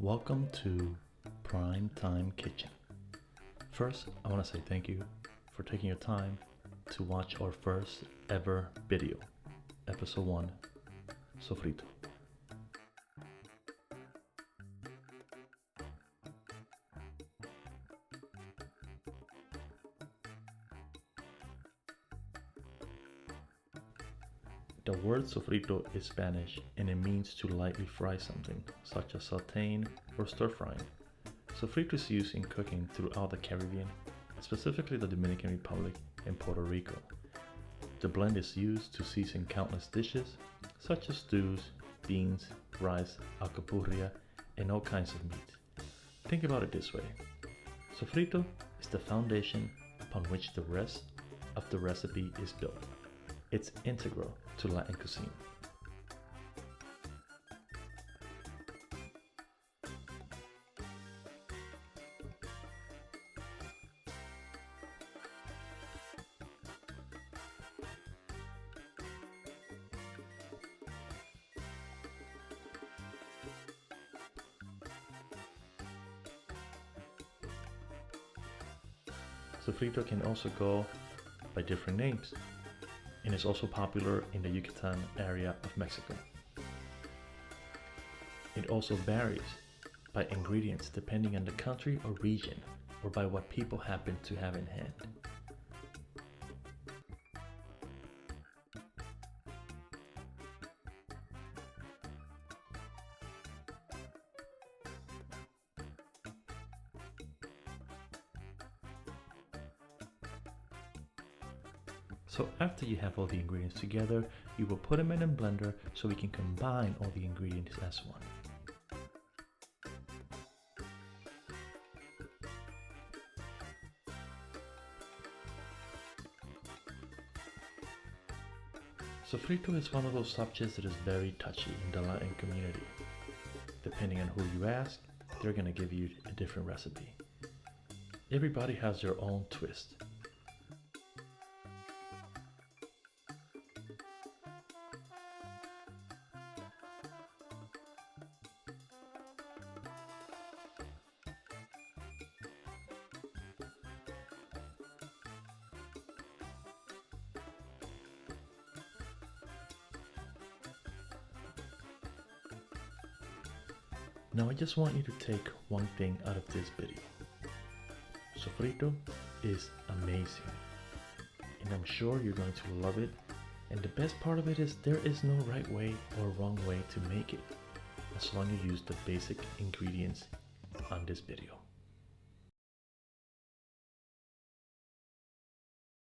Welcome to Prime Time Kitchen. First, I want to say thank you for taking your time to watch our first ever video, episode 1, Sofrito. The word sofrito is Spanish and it means to lightly fry something, such as sauteing or stir frying. Sofrito is used in cooking throughout the Caribbean, specifically the Dominican Republic and Puerto Rico. The blend is used to season countless dishes, such as stews, beans, rice, alcapurria, and all kinds of meat. Think about it this way. Sofrito is the foundation upon which the rest of the recipe is built. It's integral to Latin cuisine. Sofrito can also go by different names, and is also popular in the Yucatan area of Mexico. It also varies by ingredients depending on the country or region, or by what people happen to have in hand. So after you have all the ingredients together, you will put them in a blender so we can combine all the ingredients as one. Sofrito is one of those subjects that is very touchy in the Latin community. Depending on who you ask, they're going to give you a different recipe. Everybody has their own twist. Now I just want you to take one thing out of this video. Sofrito is amazing, and I'm sure you're going to love it. And the best part of it is there is no right way or wrong way to make it, as long as you use the basic ingredients on this video.